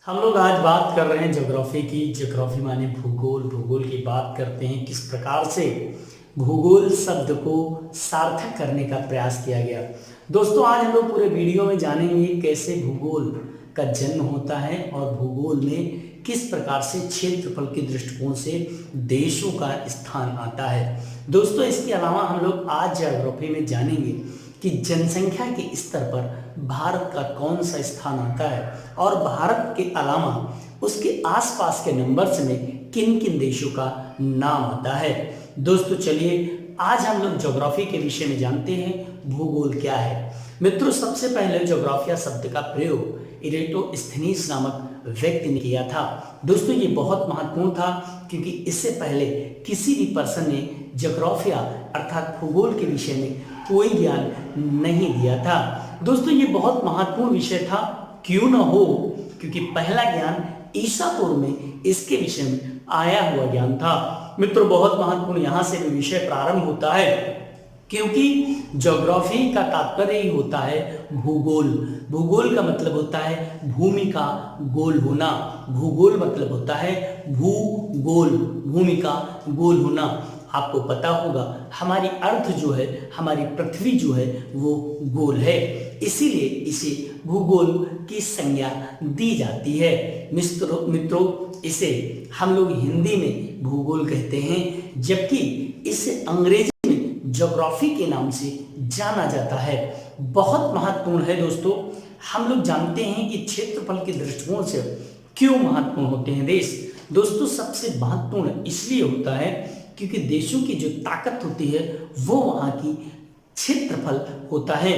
हम लोग आज बात कर रहे हैं ज्योग्राफी की। ज्योग्राफी माने भूगोल। भूगोल की बात करते हैं किस प्रकार से भूगोल शब्द को सार्थक करने का प्रयास किया गया। दोस्तों, आज हम लोग पूरे वीडियो में जानेंगे कैसे भूगोल का जन्म होता है और भूगोल में किस प्रकार से क्षेत्रफल के दृष्टिकोण से देशों का स्थान आता है। दोस्तों, इसके अलावा हम लोग आज ज्योग्राफी में जानेंगे कि जनसंख्या के स्तर पर भारत का कौन सा स्थान आता है और भारत के अलावा उसके आसपास के नंबर्स में किन किन देशों का नाम आता है। दोस्तों, चलिए आज हम लोग ज्योग्राफी के विषय में जानते हैं भूगोल क्या है। मित्रों, सबसे पहले ज्योग्राफिया शब्द का प्रयोग इरेटोस्थेनीज नामक व्यक्ति ने किया था। दोस्तों, ये बहुत महत्वपूर्ण था क्योंकि इससे पहले किसी भी पर्सन ने ज्योग्राफिया अर्थात भूगोल के विषय में कोई ज्ञान नहीं दिया था। दोस्तों, ये बहुत महत्वपूर्ण विषय था, क्यों न हो, क्योंकि पहला ज्ञान ईसा पूर्व में इसके विषय में आया हुआ ज्ञान था। मित्रों, बहुत महत्वपूर्ण यहां से भी विषय प्रारंभ होता है क्योंकि ज्योग्राफी का तात्पर्य ही होता है भूगोल। भूगोल का मतलब होता है भूमि का गोल होना। भूगोल मतलब होता है भूगोल, भूमि का गोल होना। आपको पता होगा हमारी अर्थ जो है, हमारी पृथ्वी जो है वो गोल है, इसीलिए इसे भूगोल की संज्ञा दी जाती है। मित्रों, इसे हम लोग हिंदी में भूगोल कहते हैं, जबकि इसे अंग्रेजी में ज्योग्राफी के नाम से जाना जाता है। बहुत महत्वपूर्ण है दोस्तों। हम लोग जानते हैं कि क्षेत्रफल के दृष्टिकोण से क्यों महत्वपूर्ण होते हैं देश। दोस्तों, सबसे महत्वपूर्ण इसलिए होता है क्योंकि देशों की जो ताकत होती है वो वहां की क्षेत्रफल होता है।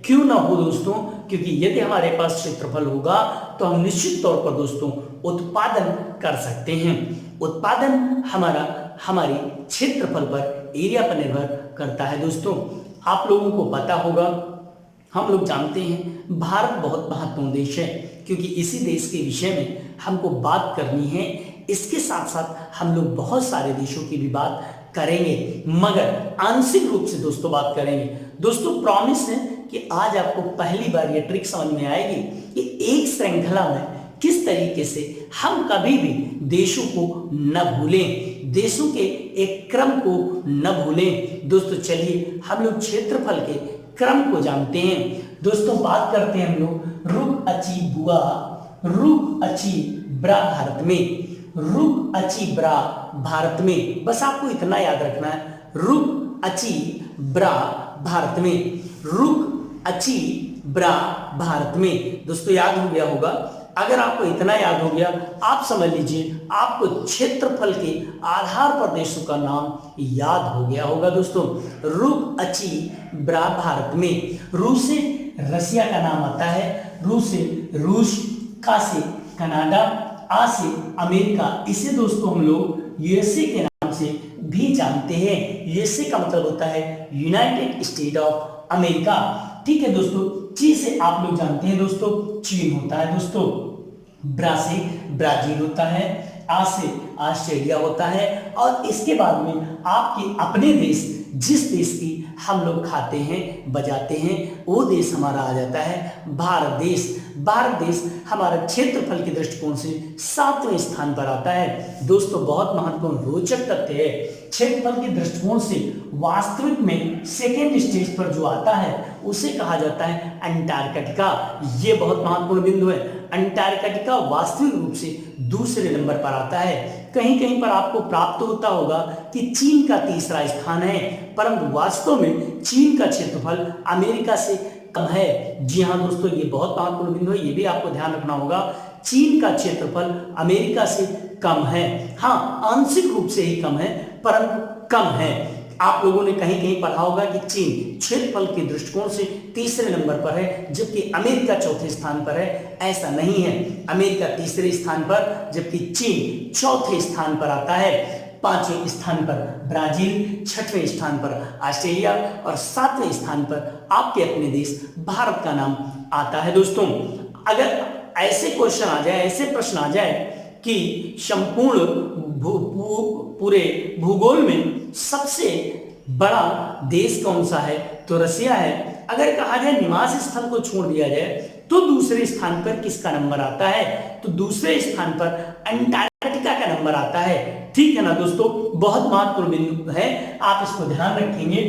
क्यों ना हो दोस्तों, क्योंकि यदि हमारे पास क्षेत्रफल होगा तो हम निश्चित तौर पर दोस्तों उत्पादन कर सकते हैं। उत्पादन हमारा हमारी क्षेत्रफल पर, एरिया पर निर्भर करता है। दोस्तों, आप लोगों को पता होगा, हम लोग जानते हैं भारत बहुत महत्वपूर्ण देश है क्योंकि इसी देश के विषय में हमको बात करनी है। इसके साथ साथ हम लोग बहुत सारे देशों की भी बात करेंगे, मगर आंशिक रूप से दोस्तों बात करेंगे। दोस्तों, प्रॉमिस है कि आज आपको पहली बार ये ट्रिक समझ में आएगी कि एक श्रृंखला में किस तरीके से हम कभी भी देशों को न भूलें, देशों के एक क्रम को न भूलें। दोस्तों, चलिए हम लोग क्षेत्रफल के क्रम को जानते हैं। दोस्तों, बात करते हैं हम लोग रुक अची बुआ, रुक अची ब्रा भारत में, रुक अची ब्रा भारत में। बस आपको इतना याद रखना है, रुक अची ब्रा भारत में, रुक अची ब्रा भारत में। दोस्तों, याद हो गया होगा। अगर आपको इतना याद हो गया, आप समझ लीजिए आपको क्षेत्रफल के आधार पर देशों का नाम याद हो गया होगा। दोस्तों, रुक अची ब्रा भारत में, रूस से रसिया का नाम आता है, रूस से रूस, का से कनाडा, आ से अमेरिका। इसे दोस्तों हम लोग यूएसए के नाम से भी जानते हैं। यूएसए का मतलब होता है यूनाइटेड स्टेट ऑफ अमेरिका। ठीक है दोस्तों। ची से आप लोग जानते हैं दोस्तों चीन होता है। दोस्तों, ब्रा से ब्राजील होता है, आ से ऑस्ट्रेलिया होता है, और इसके बाद में आपके अपने देश, जिस देश की हम लोग खाते हैं बजाते हैं, वो देश हमारा आ जाता है भारत देश। भारत देश हमारा क्षेत्रफल के दृष्टिकोण से 7वें स्थान पर आता है। दोस्तों, बहुत महत्वपूर्ण रोचक तथ्य है, क्षेत्रफल के दृष्टिकोण से वास्तविक में सेकेंड स्टेज पर जो आता है उसे कहा जाता है अंटार्कटिका। ये बहुत महत्वपूर्ण बिंदु है। अंटार्कटिका वास्तविक रूप से दूसरे नंबर पर आता है। कहीं कहीं पर आपको प्राप्त होता होगा कि चीन का तीसरा स्थान है, परंतु वास्तव में चीन का क्षेत्रफल अमेरिका से कम है। जी हाँ दोस्तों, ये बहुत महत्वपूर्ण बिंदु है, ये भी आपको ध्यान रखना होगा। चीन का क्षेत्रफल अमेरिका से कम है। हाँ, आंशिक रूप से ही कम है, परंतु कम है। आप लोगों ने कहीं कहीं पढ़ा होगा कि चीन क्षेत्रफल के दृष्टिकोण से तीसरे नंबर पर है, जबकि अमेरिका चौथे स्थान पर है। ऐसा नहीं है, अमेरिका तीसरे स्थान पर जबकि चीन चौथे स्थान पर आता है। 5वें स्थान पर ब्राजील, 6वें स्थान पर ऑस्ट्रेलिया और 7वें स्थान पर आपके अपने देश भारत का नाम आता है। दोस्तों, अगर ऐसे क्वेश्चन आ जाए, ऐसे प्रश्न आ जाए कि संपूर्ण पूरे भूगोल में सबसे बड़ा देश कौन सा है, तो रसिया है। अगर कहा जाए निवास स्थल को छोड़ दिया जाए तो दूसरे स्थान पर किसका नंबर आता है, तो दूसरे स्थान पर अंटार्कटिका का नंबर आता है। ठीक है ना दोस्तों, बहुत महत्वपूर्ण बिंदु है, आप इसको ध्यान रखेंगे।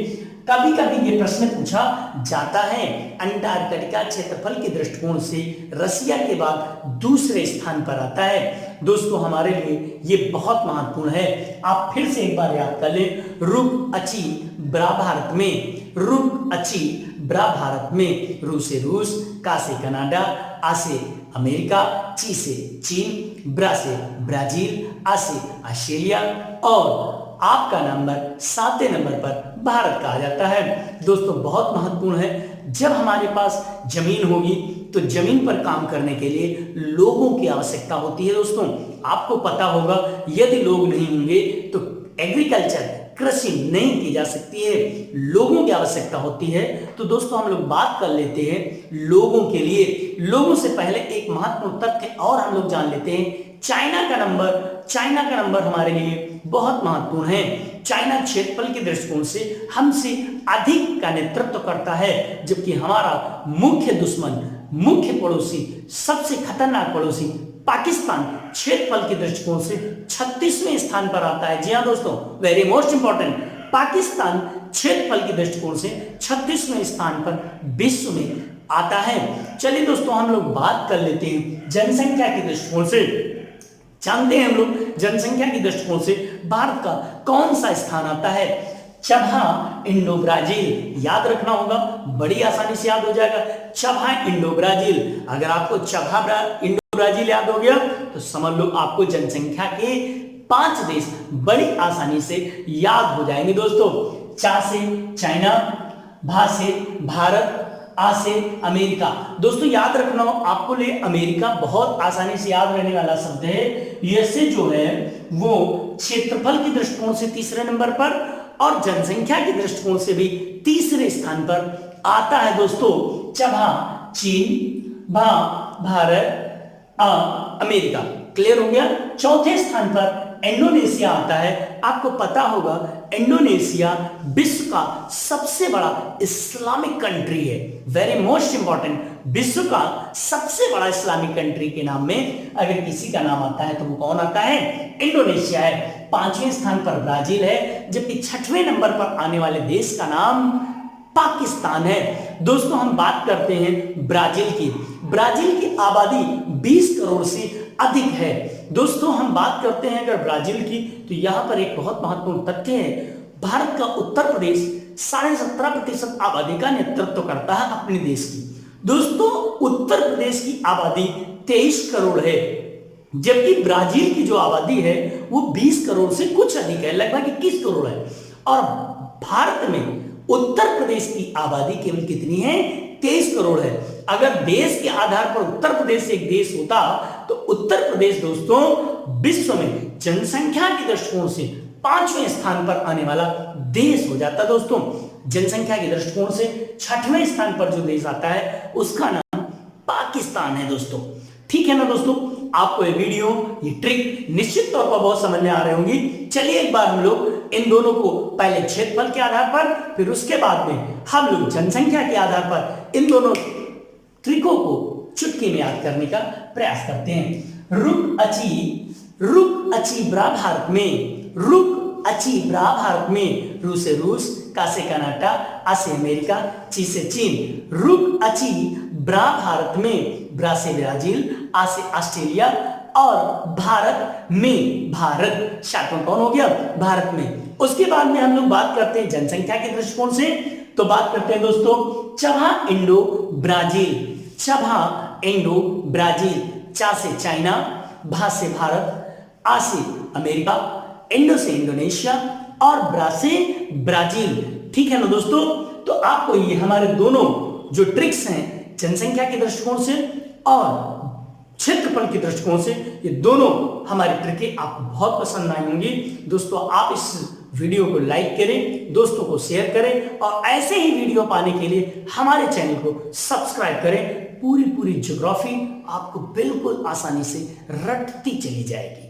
कभी कभी ये प्रश्न पूछा जाता है, अंटार्कटिका क्षेत्रफल के दृष्टिकोण से रसिया के बाद दूसरे स्थान पर आता है। दोस्तों हमारे लिए ये बहुत महत्वपूर्ण है, आप फिर से एक बार याद कर लें। रुक अची ब्रा भारत में, रुक अची ब्रा भारत में, रू से रूस, का से कनाडा, आ से अमेरिका, ची से चीन, ब्रा से ब्राजील, आ से ऑस्ट्रेलिया और आपका नंबर 7वें नंबर पर भारत का आ जाता है। दोस्तों बहुत महत्वपूर्ण है, जब हमारे पास जमीन होगी तो जमीन पर काम करने के लिए लोगों की आवश्यकता होती है। दोस्तों आपको पता होगा, यदि लोग नहीं होंगे तो एग्रीकल्चर कृषि नहीं की जा सकती है, लोगों की आवश्यकता होती है। तो दोस्तों हम लोग बात कर लेते हैं लोगों के लिए। लोगों से पहले एक महत्वपूर्ण तथ्य और हम लोग जान लेते हैं, चाइना का नंबर हमारे लिए बहुत महत्वपूर्ण है। चाइना क्षेत्रफल के दृष्टिकोण से हमसे अधिक का नेतृत्व करता है, जबकि हमारा मुख्य दुश्मन, मुख्य पड़ोसी, सबसे खतरनाक पड़ोसी पाकिस्तान क्षेत्रफल के दृष्टिकोण से 36वें स्थान पर आता है। जी हाँ दोस्तों, वेरी मोस्ट इंपॉर्टेंट, पाकिस्तान क्षेत्रफल के दृष्टिकोण से 36वें स्थान पर विश्व में आता है। चलिए दोस्तों हम लोग बात कर लेते हैं जनसंख्या के दृष्टिकोण से। जानते हैं हम लोग जनसंख्या के दृष्टिकोण से भारत का कौन सा स्थान आता है। चबहा इंडो ब्राजील, याद रखना होगा, बड़ी आसानी से याद हो जाएगा। चबहा इंडो ब्राजील, अगर आपको चबहा इंडो ब्राजील याद हो गया तो समझ लो आपको जनसंख्या के 5 देश बड़ी आसानी से याद हो जाएंगे। दोस्तों चा से चाइना, भा से भारत, आ से अमेरिका। दोस्तों याद रखना आपको लिए अमेरिका बहुत आसानी से याद रहने वाला शब्द है। ये से जो है वो क्षेत्रफल के दृष्टिकोण से तीसरे नंबर पर और जनसंख्या के दृष्टिकोण से भी तीसरे स्थान पर आता है। दोस्तों चबहा चीन, भा भारत, आ अमेरिका। क्लियर हो गया। चौथे स्थान पर इंडोनेशिया आता है। आपको पता होगा इंडोनेशिया विश्व का सबसे बड़ा इस्लामिक कंट्री है। वेरी मोस्ट इंपॉर्टेंट, विश्व का सबसे बड़ा इस्लामिक कंट्री के नाम में अगर किसी का नाम आता है तो वो कौन आता है, इंडोनेशिया है। 5वें स्थान पर ब्राजील है, जबकि 6वें नंबर पर आने वाले देश का नाम पाकिस्तान है। दोस्तों हम बात करते हैं ब्राजील की। ब्राजील की आबादी 20 करोड़ से अधिक है। दोस्तों हम बात करते हैं अगर ब्राजील की, तो यहां पर एक बहुत महत्वपूर्ण तथ्य है, भारत का उत्तर प्रदेश 17.5% आबादी का नेतृत्व करता है अपने देश की। दोस्तों उत्तर प्रदेश की आबादी 23 करोड़ है, जबकि ब्राजील की जो आबादी है वो 20 करोड़ से कुछ अधिक है, लगभग 21 करोड़ है। और भारत में उत्तर प्रदेश की आबादी केवल कितनी है, 23 करोड़ है। अगर देश के आधार पर उत्तर प्रदेश एक देश होता तो उत्तर प्रदेश दोस्तों विश्व में जनसंख्या के दृष्टिकोण से 5वें स्थान पर आने वाला देश हो जाता। दोस्तों जनसंख्या के दृष्टिकोण से 6वें स्थान पर जो देश आता है उसका नाम पाकिस्तान है। दोस्तों ठीक है ना दोस्तों, आपको ये वीडियो, ये ट्रिक निश्चित तौर पर बहुत समझ में आ रही होंगी। चलिए एक बार हम लोग इन दोनों को पहले क्षेत्रफल के आधार पर, फिर उसके बाद में हम लोग जनसंख्या के आधार पर इन दोनों ट्रिकों को चुटकी में याद करने का प्रयास करते हैं। रुक अची ब्रा भारत में, रुक अची ब्रा भारत में, रू से रूस, का से कनाडा, आ से अमेरिका, ची से चीन। रुक अची ब्रा भारत में, ब्रा से ब्राजील, आ से ऑस्ट्रेलिया और भारत में, भारत 7वां कौन हो गया, भारत में। उसके बाद में हम लोग बात करते हैं जनसंख्या के दृष्टिकोण से, तो बात करते हैं दोस्तों चबहा इंडो ब्राजील, चबहा इंडो ब्राजील, चा से चाइना, भा से भारत, आ से अमेरिका, इंडो से इंडोनेशिया और ब्रा से ब्राजील। ठीक है ना दोस्तों, तो आपको ये हमारे दोनों जो ट्रिक्स हैं जनसंख्या के दृष्टिकोण से और क्षेत्रफल के दृष्टिकोण से, ये दोनों हमारी ट्रिकें आपको बहुत पसंद आई होंगी। दोस्तों आप इस वीडियो को लाइक करें, दोस्तों को शेयर करें और ऐसे ही वीडियो पाने के लिए हमारे चैनल को सब्सक्राइब करें। पूरी ज्योग्राफी आपको बिल्कुल आसानी से रटती चली जाएगी।